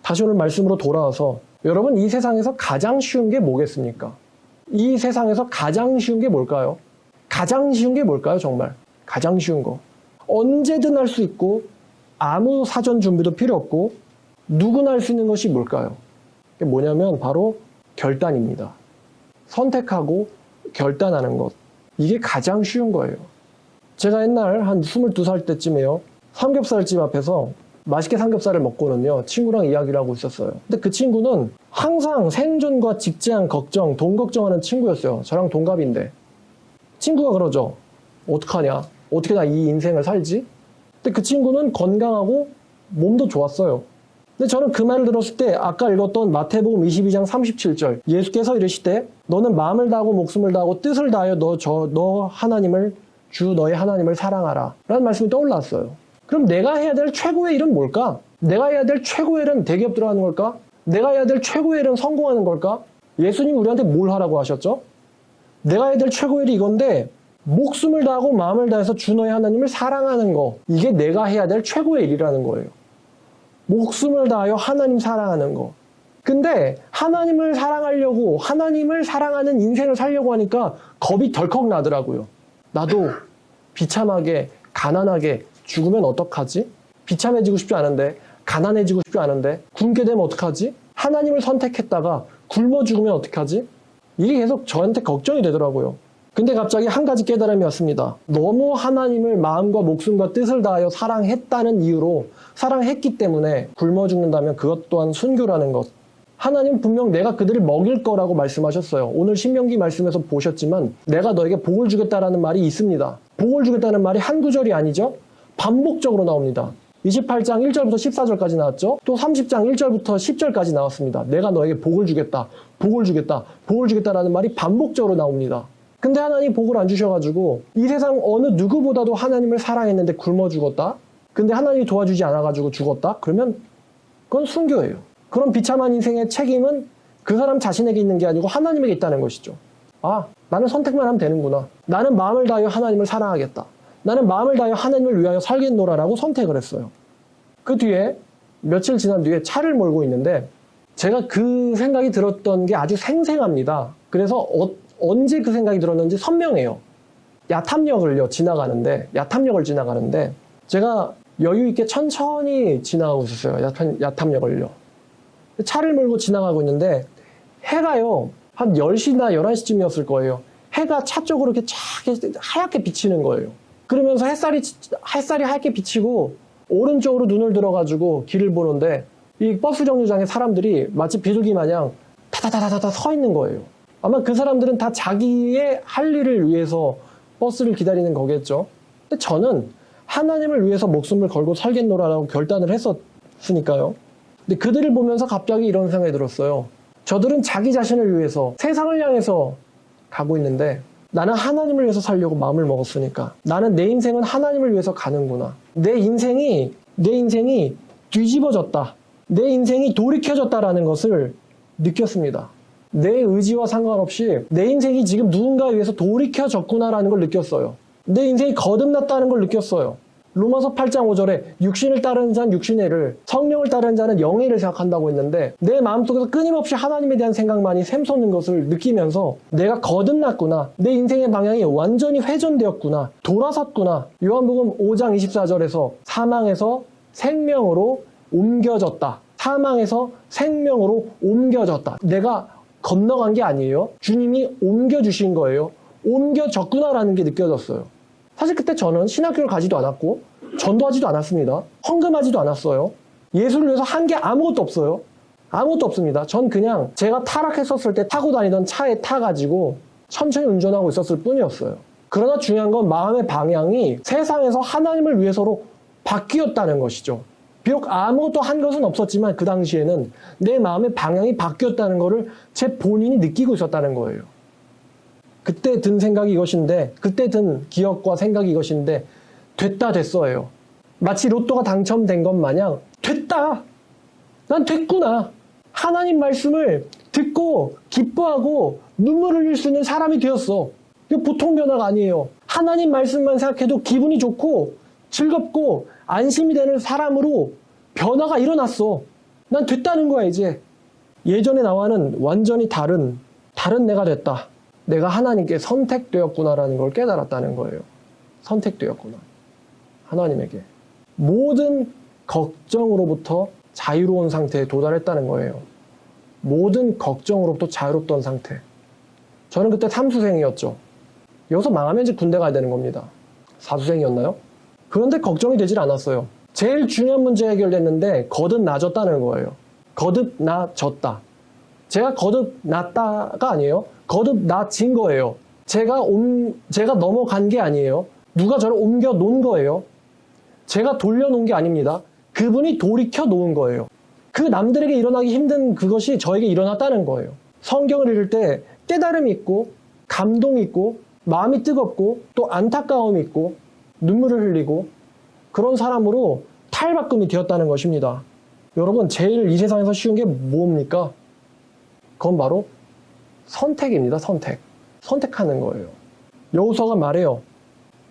다시 오늘 말씀으로 돌아와서 여러분 이 세상에서 가장 쉬운 게 뭐겠습니까? 이 세상에서 가장 쉬운 게 뭘까요? 가장 쉬운 게 뭘까요, 정말? 가장 쉬운 거. 언제든 할 수 있고 아무 사전 준비도 필요 없고 누구나 할 수 있는 것이 뭘까요? 그게 뭐냐면 바로 결단입니다. 선택하고 결단하는 것. 이게 가장 쉬운 거예요. 제가 옛날 한 22살 때쯤에요. 삼겹살집 앞에서 맛있게 삼겹살을 먹고는요. 친구랑 이야기를 하고 있었어요. 근데 그 친구는 항상 생존과 직장 걱정, 돈 걱정하는 친구였어요. 저랑 동갑인데. 친구가 그러죠. 어떡하냐? 어떻게 나 이 인생을 살지? 근데 그 친구는 건강하고 몸도 좋았어요. 근데 저는 그 말을 들었을 때 아까 읽었던 마태복음 22장 37절 예수께서 이르시되 너는 마음을 다하고 목숨을 다하고 뜻을 다하여 너 하나님을 주 너의 하나님을 사랑하라 라는 말씀이 떠올랐어요. 그럼 내가 해야 될 최고의 일은 뭘까? 내가 해야 될 최고의 일은 대기업 들어가는 걸까? 내가 해야 될 최고의 일은 성공하는 걸까? 예수님이 우리한테 뭘 하라고 하셨죠? 내가 해야 될 최고의 일이 이건데 목숨을 다하고 마음을 다해서 주 너의 하나님을 사랑하는 거. 이게 내가 해야 될 최고의 일이라는 거예요. 목숨을 다하여 하나님 사랑하는 거. 근데 하나님을 사랑하려고 하나님을 사랑하는 인생을 살려고 하니까 겁이 덜컥 나더라고요. 나도 비참하게 가난하게 죽으면 어떡하지? 비참해지고 싶지 않은데 가난해지고 싶지 않은데 굶게 되면 어떡하지? 하나님을 선택했다가 굶어 죽으면 어떡하지? 이게 계속 저한테 걱정이 되더라고요. 근데 갑자기 한 가지 깨달음이 왔습니다. 너무 하나님을 마음과 목숨과 뜻을 다하여 사랑했다는 이유로 사랑했기 때문에 굶어 죽는다면 그것 또한 순교라는 것. 하나님 분명 내가 그들을 먹일 거라고 말씀하셨어요. 오늘 신명기 말씀에서 보셨지만 내가 너에게 복을 주겠다라는 말이 있습니다. 복을 주겠다는 말이 한 구절이 아니죠. 반복적으로 나옵니다. 28장 1절부터 14절까지 나왔죠. 또 30장 1절부터 10절까지 나왔습니다. 내가 너에게 복을 주겠다. 복을 주겠다. 복을 주겠다라는 말이 반복적으로 나옵니다. 근데 하나님 복을 안 주셔가지고 이 세상 어느 누구보다도 하나님을 사랑했는데 굶어 죽었다? 근데 하나님이 도와주지 않아가지고 죽었다? 그러면 그건 순교예요. 그런 비참한 인생의 책임은 그 사람 자신에게 있는 게 아니고 하나님에게 있다는 것이죠. 아, 나는 선택만 하면 되는구나. 나는 마음을 다하여 하나님을 사랑하겠다. 나는 마음을 다하여 하나님을 위하여 살겠노라라고 선택을 했어요. 그 뒤에 며칠 지난 뒤에 차를 몰고 있는데 제가 그 생각이 들었던 게 아주 생생합니다. 그래서 언제 그 생각이 들었는지 선명해요. 야탐역을 지나가는데 제가 여유 있게 천천히 지나가고 있었어요. 야탐역을요. 차를 몰고 지나가고 있는데 해가요. 한 10시나 11시쯤이었을 거예요. 해가 차 쪽으로 이렇게 쫙 하얗게 비치는 거예요. 그러면서 햇살이 하얗게 비치고 오른쪽으로 눈을 들어가지고 길을 보는데 이 버스 정류장에 사람들이 마치 비둘기 마냥 타타타타타 서 있는 거예요. 아마 그 사람들은 다 자기의 할 일을 위해서 버스를 기다리는 거겠죠. 근데 저는 하나님을 위해서 목숨을 걸고 살겠노라라고 결단을 했었으니까요. 근데 그들을 보면서 갑자기 이런 생각이 들었어요. 저들은 자기 자신을 위해서 세상을 향해서 가고 있는데 나는 하나님을 위해서 살려고 마음을 먹었으니까 나는 내 인생은 하나님을 위해서 가는구나. 내 인생이 뒤집어졌다. 내 인생이 돌이켜졌다라는 것을 느꼈습니다. 내 의지와 상관없이 내 인생이 지금 누군가에 의해서 돌이켜졌구나라는 걸 느꼈어요. 내 인생이 거듭났다는 걸 느꼈어요. 로마서 8장 5절에 육신을 따르는 자는 육신의 일을, 성령을 따르는 자는 영의 일을 생각한다고 했는데 내 마음속에서 끊임없이 하나님에 대한 생각만이 샘솟는 것을 느끼면서 내가 거듭났구나. 내 인생의 방향이 완전히 회전되었구나. 돌아섰구나. 요한복음 5장 24절에서 사망에서 생명으로 옮겨졌다. 사망에서 생명으로 옮겨졌다. 내가 건너간 게 아니에요. 주님이 옮겨주신 거예요. 옮겨졌구나라는 게 느껴졌어요. 사실 그때 저는 신학교를 가지도 않았고 전도하지도 않았습니다. 헌금하지도 않았어요. 예수를 위해서 한 게 아무것도 없어요. 아무것도 없습니다. 전 그냥 제가 타락했었을 때 타고 다니던 차에 타가지고 천천히 운전하고 있었을 뿐이었어요. 그러나 중요한 건 마음의 방향이 세상에서 하나님을 위해서로 바뀌었다는 것이죠. 비록 아무것도 한 것은 없었지만 그 당시에는 내 마음의 방향이 바뀌었다는 것을 제 본인이 느끼고 있었다는 거예요. 그때 든 생각이 이것인데, 그때 든 기억과 생각이 이것인데 됐다 됐어요. 마치 로또가 당첨된 것 마냥 됐다! 난 됐구나! 하나님 말씀을 듣고 기뻐하고 눈물을 흘릴 수 있는 사람이 되었어. 이거 보통 변화가 아니에요. 하나님 말씀만 생각해도 기분이 좋고 즐겁고 안심이 되는 사람으로 변화가 일어났어. 난 됐다는 거야, 이제. 예전의 나와는 완전히 다른 내가 됐다. 내가 하나님께 선택되었구나라는 걸 깨달았다는 거예요. 선택되었구나. 하나님에게. 모든 걱정으로부터 자유로운 상태에 도달했다는 거예요. 모든 걱정으로부터 자유롭던 상태. 저는 그때 삼수생이었죠. 여기서 망하면 이제 군대 가야 되는 겁니다. 사수생이었나요? 그런데 걱정이 되질 않았어요. 제일 중요한 문제 해결됐는데 거듭나졌다는 거예요. 거듭나졌다. 제가 거듭났다가 아니에요. 거듭나진 거예요. 제가 넘어간 게 아니에요. 누가 저를 옮겨 놓은 거예요. 제가 돌려놓은 게 아닙니다. 그분이 돌이켜 놓은 거예요. 그 남들에게 일어나기 힘든 그것이 저에게 일어났다는 거예요. 성경을 읽을 때 깨달음이 있고 감동이 있고 마음이 뜨겁고 또 안타까움이 있고 눈물을 흘리고 그런 사람으로 탈바꿈이 되었다는 것입니다. 여러분, 제일 이 세상에서 쉬운 게 뭡니까? 그건 바로 선택입니다. 선택하는 거예요. 여호수아가 말해요.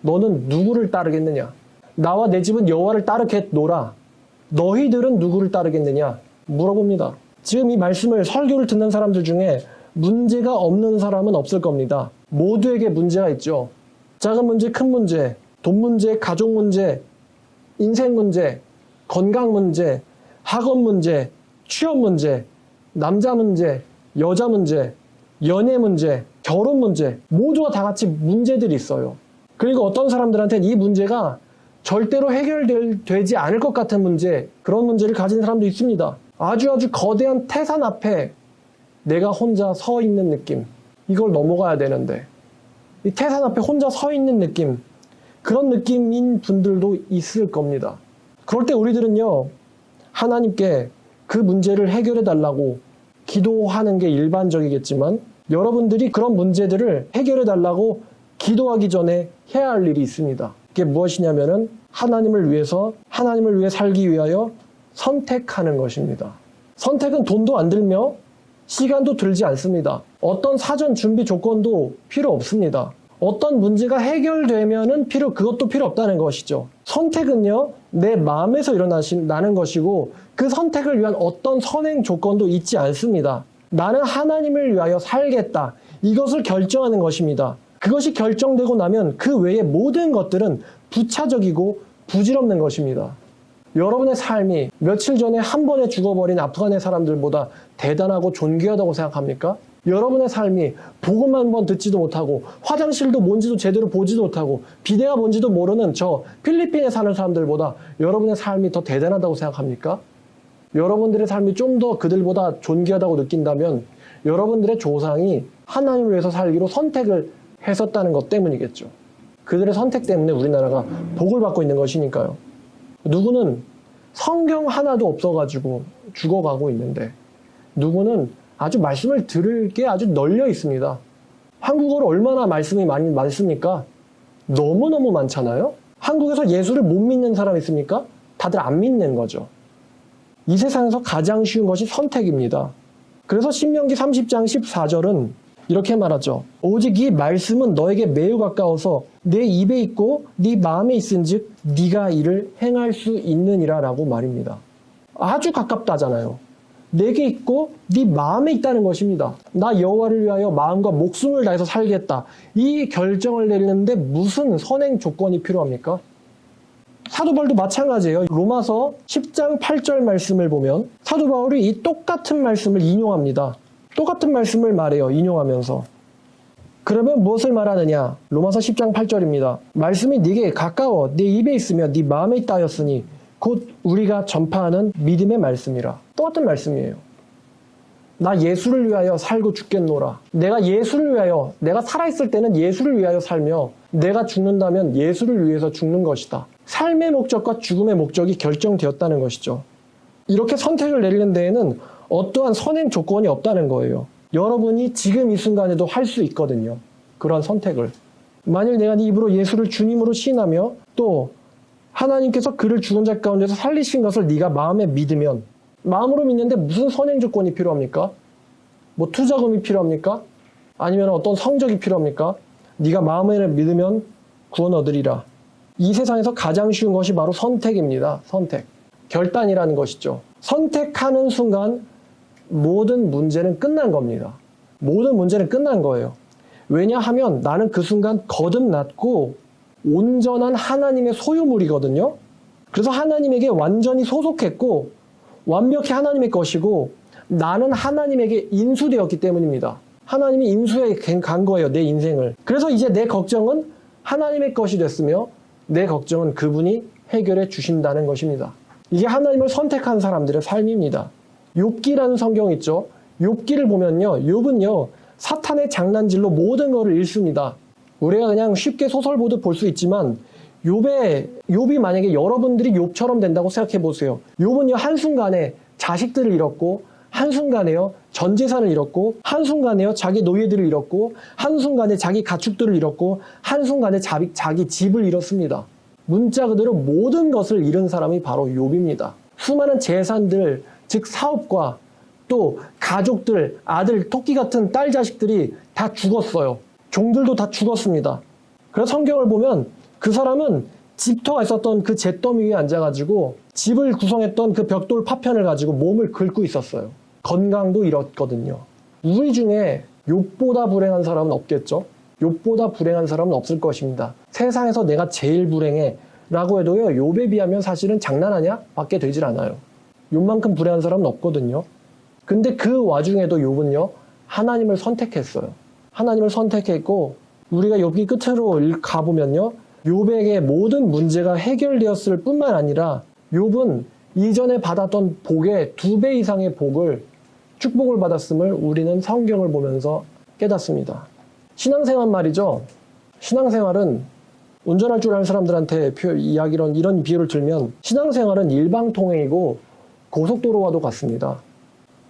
너는 누구를 따르겠느냐? 나와 내 집은 여호와를 따르겠노라. 너희들은 누구를 따르겠느냐? 물어봅니다. 지금 이 말씀을 설교를 듣는 사람들 중에 문제가 없는 사람은 없을 겁니다. 모두에게 문제가 있죠. 작은 문제, 큰 문제, 돈 문제, 가족 문제, 인생 문제, 건강 문제, 학업 문제, 취업 문제, 남자 문제, 여자 문제, 연애 문제, 결혼 문제, 모두가 다 같이 문제들이 있어요. 그리고 어떤 사람들한테는 이 문제가 절대로 해결되지 않을 것 같은 문제, 그런 문제를 가진 사람도 있습니다. 아주 거대한 태산 앞에 내가 혼자 서 있는 느낌, 이걸 넘어가야 되는데 이 태산 앞에 혼자 서 있는 느낌, 그런 느낌인 분들도 있을 겁니다. 그럴 때 우리들은요, 하나님께 그 문제를 해결해 달라고 기도하는 게 일반적이겠지만 여러분들이 그런 문제들을 해결해 달라고 기도하기 전에 해야 할 일이 있습니다. 그게 무엇이냐면은 하나님을 위해 살기 위하여 선택하는 것입니다. 선택은 돈도 안 들며 시간도 들지 않습니다. 어떤 사전 준비 조건도 필요 없습니다. 어떤 문제가 해결되면은 그것도 필요 없다는 것이죠. 선택은요, 내 마음에서 나는 것이고 그 선택을 위한 어떤 선행 조건도 있지 않습니다. 나는 하나님을 위하여 살겠다. 이것을 결정하는 것입니다. 그것이 결정되고 나면 그 외의 모든 것들은 부차적이고 부질없는 것입니다. 여러분의 삶이 며칠 전에 한 번에 죽어버린 아프간의 사람들보다 대단하고 존귀하다고 생각합니까? 여러분의 삶이 복음 한 번 듣지도 못하고 화장실도 뭔지도 제대로 보지도 못하고 비데가 뭔지도 모르는 저 필리핀에 사는 사람들보다 여러분의 삶이 더 대단하다고 생각합니까? 여러분들의 삶이 좀 더 그들보다 존귀하다고 느낀다면 여러분들의 조상이 하나님을 위해서 살기로 선택을 했었다는 것 때문이겠죠. 그들의 선택 때문에 우리나라가 복을 받고 있는 것이니까요. 누구는 성경 하나도 없어가지고 죽어가고 있는데 누구는 아주 말씀을 들을 게 아주 널려 있습니다. 한국어로 얼마나 말씀이 많습니까? 너무너무 많잖아요. 한국에서 예수를 못 믿는 사람 있습니까? 다들 안 믿는 거죠. 이 세상에서 가장 쉬운 것이 선택입니다. 그래서 신명기 30장 14절은 이렇게 말하죠. 오직 이 말씀은 너에게 매우 가까워서 내 입에 있고 네 마음에 있은즉 네가 이를 행할 수 있느니라 라고 말입니다. 아주 가깝다잖아요. 내게 있고 네 마음에 있다는 것입니다. 나 여호와를 위하여 마음과 목숨을 다해서 살겠다. 이 결정을 내리는데 무슨 선행 조건이 필요합니까? 사도 바울도 마찬가지예요. 로마서 10장 8절 말씀을 보면 사도 바울이 이 똑같은 말씀을 인용합니다. 똑같은 말씀을 말해요. 인용하면서. 그러면 무엇을 말하느냐? 로마서 10장 8절입니다. 말씀이 네게 가까워 네 입에 있으며 네 마음에 있다 하였으니 곧 우리가 전파하는 믿음의 말씀이라. 똑같은 말씀이에요. 나 예수를 위하여 살고 죽겠노라. 내가 예수를 위하여, 내가 살아있을 때는 예수를 위하여 살며 내가 죽는다면 예수를 위해서 죽는 것이다. 삶의 목적과 죽음의 목적이 결정되었다는 것이죠. 이렇게 선택을 내리는 데에는 어떠한 선행 조건이 없다는 거예요. 여러분이 지금 이 순간에도 할 수 있거든요. 그러한 선택을. 만일 내가 네 입으로 예수를 주님으로 시인하며 또 하나님께서 그를 죽은 자 가운데서 살리신 것을 네가 마음에 믿으면, 마음으로 믿는데 무슨 선행 조건이 필요합니까? 뭐 투자금이 필요합니까? 아니면 어떤 성적이 필요합니까? 네가 마음에 믿으면 구원 얻으리라. 이 세상에서 가장 쉬운 것이 바로 선택입니다. 선택. 결단이라는 것이죠. 선택하는 순간 모든 문제는 끝난 겁니다. 모든 문제는 끝난 거예요. 왜냐하면 나는 그 순간 거듭났고 온전한 하나님의 소유물이거든요. 그래서 하나님에게 완전히 소속했고 완벽히 하나님의 것이고 나는 하나님에게 인수되었기 때문입니다. 하나님이 인수해 간 거예요, 내 인생을. 그래서 이제 내 걱정은 하나님의 것이 됐으며 내 걱정은 그분이 해결해 주신다는 것입니다. 이게 하나님을 선택한 사람들의 삶입니다. 욥기라는 성경 있죠. 욥기를 보면요, 욥은요 사탄의 장난질로 모든 것을 잃습니다. 우리가 그냥 쉽게 소설 보듯 볼 수 있지만 욥이 만약에 여러분들이 욥처럼 된다고 생각해 보세요. 욥은요 한순간에 자식들을 잃었고, 한순간에요 전 재산을 잃었고, 한순간에요 자기 노예들을 잃었고, 한순간에 자기 가축들을 잃었고, 한순간에 자기 집을 잃었습니다. 문자 그대로 모든 것을 잃은 사람이 바로 욥입니다. 수많은 재산들, 즉 사업과 또 가족들, 아들, 토끼 같은 딸 자식들이 다 죽었어요. 종들도 다 죽었습니다. 그래서 성경을 보면 그 사람은 집터가 있었던 그 잿더미 위에 앉아가지고 집을 구성했던 그 벽돌 파편을 가지고 몸을 긁고 있었어요. 건강도 잃었거든요. 우리 중에 욥보다 불행한 사람은 없겠죠? 욥보다 불행한 사람은 없을 것입니다. 세상에서 내가 제일 불행해 라고 해도요, 욥에 비하면 사실은 장난하냐? 밖에 되질 않아요. 욥만큼 불행한 사람은 없거든요. 근데 그 와중에도 욥은요, 하나님을 선택했어요. 하나님을 선택했고, 우리가 욥기 끝으로 가보면요, 욥에게 모든 문제가 해결되었을 뿐만 아니라 욥은 이전에 받았던 복의 2배 이상의 축복을 받았음을 우리는 성경을 보면서 깨닫습니다. 신앙생활 말이죠. 신앙생활은 운전할 줄 아는 사람들한테 이런 비유를 들면 신앙생활은 일방통행이고 고속도로와도 같습니다.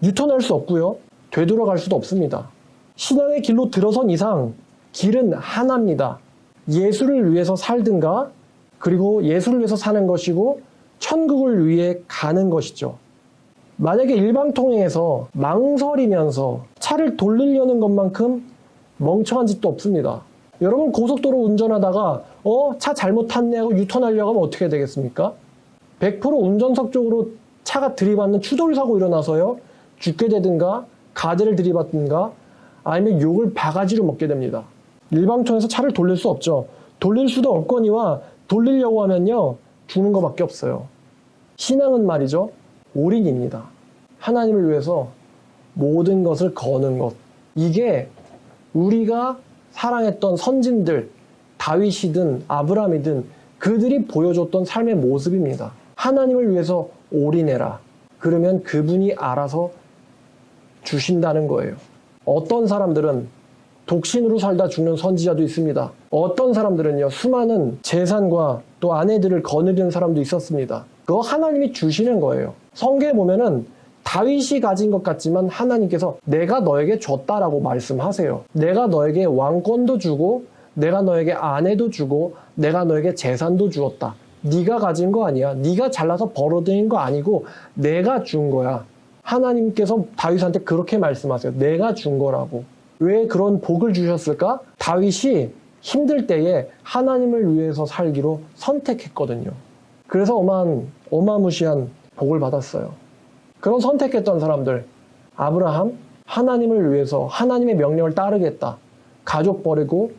유턴할 수 없고요. 되돌아갈 수도 없습니다. 신앙의 길로 들어선 이상 길은 하나입니다. 예수를 위해서 살든가, 그리고 예수를 위해서 사는 것이고 천국을 위해 가는 것이죠. 만약에 일방통행에서 망설이면서 차를 돌리려는 것만큼 멍청한 짓도 없습니다. 여러분 고속도로 운전하다가 차 잘못 탔네 하고 유턴하려고 하면 어떻게 되겠습니까? 100% 운전석 쪽으로 차가 들이받는 추돌사고 일어나서요, 죽게 되든가 가대를 들이받든가 아니면 욕을 바가지로 먹게 됩니다. 일방통행에서 차를 돌릴 수 없죠. 돌릴 수도 없거니와 돌리려고 하면요, 죽는 것밖에 없어요. 신앙은 말이죠, 올인입니다. 하나님을 위해서 모든 것을 거는 것. 이게 우리가 사랑했던 선진들, 다윗이든 아브라함이든 그들이 보여줬던 삶의 모습입니다. 하나님을 위해서 올인해라. 그러면 그분이 알아서 주신다는 거예요. 어떤 사람들은 독신으로 살다 죽는 선지자도 있습니다. 어떤 사람들은요, 수많은 재산과 또 아내들을 거느리는 사람도 있었습니다. 그거 하나님이 주시는 거예요. 성경에 보면은 다윗이 가진 것 같지만 하나님께서 내가 너에게 줬다라고 말씀하세요. 내가 너에게 왕권도 주고 내가 너에게 아내도 주고 내가 너에게 재산도 주었다. 네가 가진 거 아니야. 네가 잘나서 벌어들인 거 아니고 내가 준 거야. 하나님께서 다윗한테 그렇게 말씀하세요. 내가 준 거라고. 왜 그런 복을 주셨을까? 다윗이 힘들 때에 하나님을 위해서 살기로 선택했거든요. 그래서 어마무시한 복을 받았어요. 그런 선택했던 사람들, 아브라함, 하나님을 위해서 하나님의 명령을 따르겠다. 가족 버리고,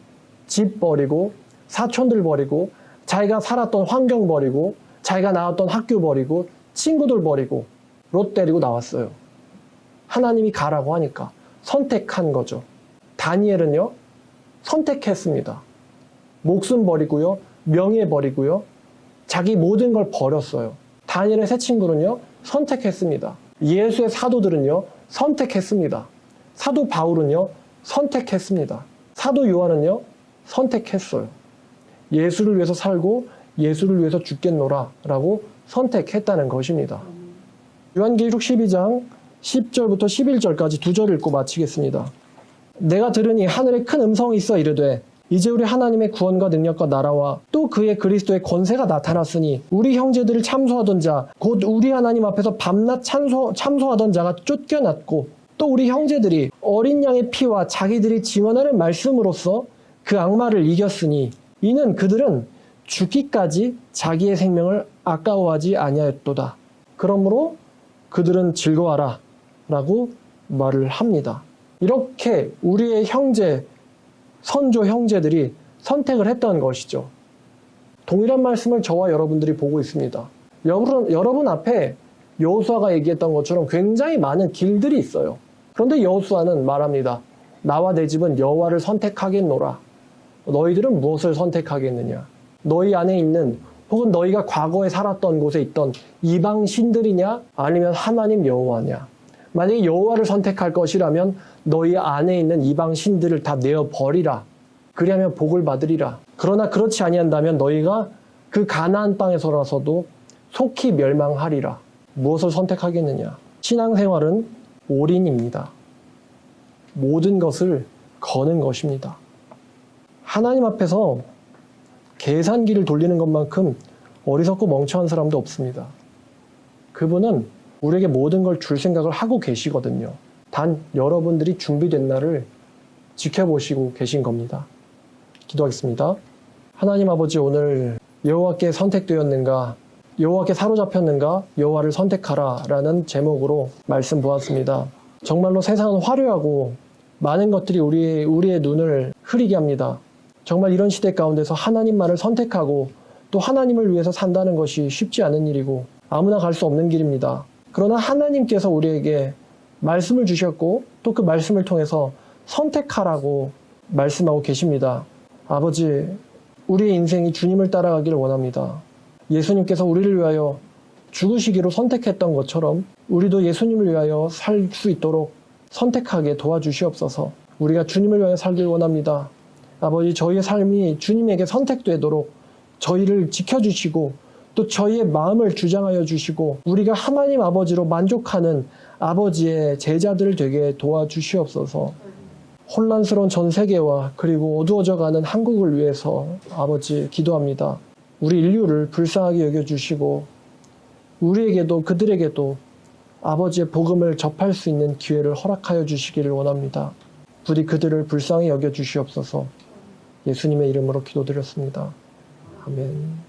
집 버리고, 사촌들 버리고, 자기가 살았던 환경 버리고, 자기가 나왔던 학교 버리고, 친구들 버리고, 롯 데리고 나왔어요. 하나님이 가라고 하니까 선택한 거죠. 다니엘은요, 선택했습니다. 목숨 버리고요, 명예 버리고요, 자기 모든 걸 버렸어요. 다니엘의 세 친구는요, 선택했습니다. 예수의 사도들은요, 선택했습니다. 사도 바울은요, 선택했습니다. 사도 요한은요, 선택했어요. 예수를 위해서 살고 예수를 위해서 죽겠노라 라고 선택했다는 것입니다. 요한계시록 12장 10절부터 11절까지 2절 읽고 마치겠습니다. 내가 들으니 하늘에 큰 음성이 있어 이르되 이제 우리 하나님의 구원과 능력과 나라와 또 그의 그리스도의 권세가 나타났으니 우리 형제들을 참소하던 자 곧 우리 하나님 앞에서 밤낮 참소하던 자가 쫓겨났고 또 우리 형제들이 어린 양의 피와 자기들이 증언하는 말씀으로써 그 악마를 이겼으니 이는 그들은 죽기까지 자기의 생명을 아까워하지 아니하였도다. 그러므로 그들은 즐거워하라 라고 말을 합니다. 이렇게 우리의 형제, 선조 형제들이 선택을 했던 것이죠. 동일한 말씀을 저와 여러분들이 보고 있습니다. 여러분 앞에 여호수아가 얘기했던 것처럼 굉장히 많은 길들이 있어요. 그런데 여호수아는 말합니다. 나와 내 집은 여호와를 선택하겠노라. 너희들은 무엇을 선택하겠느냐? 너희 안에 있는 혹은 너희가 과거에 살았던 곳에 있던 이방 신들이냐? 아니면 하나님 여호와냐? 만약에 여호와를 선택할 것이라면 너희 안에 있는 이방 신들을 다 내어버리라. 그리하면 복을 받으리라. 그러나 그렇지 아니한다면 너희가 그 가나안 땅에서라서도 속히 멸망하리라. 무엇을 선택하겠느냐? 신앙생활은 올인입니다. 모든 것을 거는 것입니다. 하나님 앞에서 계산기를 돌리는 것만큼 어리석고 멍청한 사람도 없습니다. 그분은 우리에게 모든 걸 줄 생각을 하고 계시거든요. 단 여러분들이 준비된 날을 지켜보시고 계신 겁니다. 기도하겠습니다. 하나님 아버지, 오늘 여호와께 선택되었는가, 여호와께 사로잡혔는가, 여호와를 선택하라 라는 제목으로 말씀 보았습니다. 정말로 세상은 화려하고 많은 것들이 우리의 눈을 흐리게 합니다. 정말 이런 시대 가운데서 하나님만을 선택하고 또 하나님을 위해서 산다는 것이 쉽지 않은 일이고 아무나 갈 수 없는 길입니다. 그러나 하나님께서 우리에게 말씀을 주셨고 또 그 말씀을 통해서 선택하라고 말씀하고 계십니다. 아버지, 우리의 인생이 주님을 따라가기를 원합니다. 예수님께서 우리를 위하여 죽으시기로 선택했던 것처럼 우리도 예수님을 위하여 살 수 있도록 선택하게 도와주시옵소서. 우리가 주님을 위하여 살길 원합니다. 아버지, 저희의 삶이 주님에게 선택되도록 저희를 지켜주시고 또 저희의 마음을 주장하여 주시고 우리가 하나님 아버지로 만족하는 아버지의 제자들 되게 도와주시옵소서. 혼란스러운 전 세계와 그리고 어두워져가는 한국을 위해서 아버지 기도합니다. 우리 인류를 불쌍하게 여겨주시고 우리에게도 그들에게도 아버지의 복음을 접할 수 있는 기회를 허락하여 주시기를 원합니다. 부디 그들을 불쌍히 여겨주시옵소서. 예수님의 이름으로 기도드렸습니다. 아멘.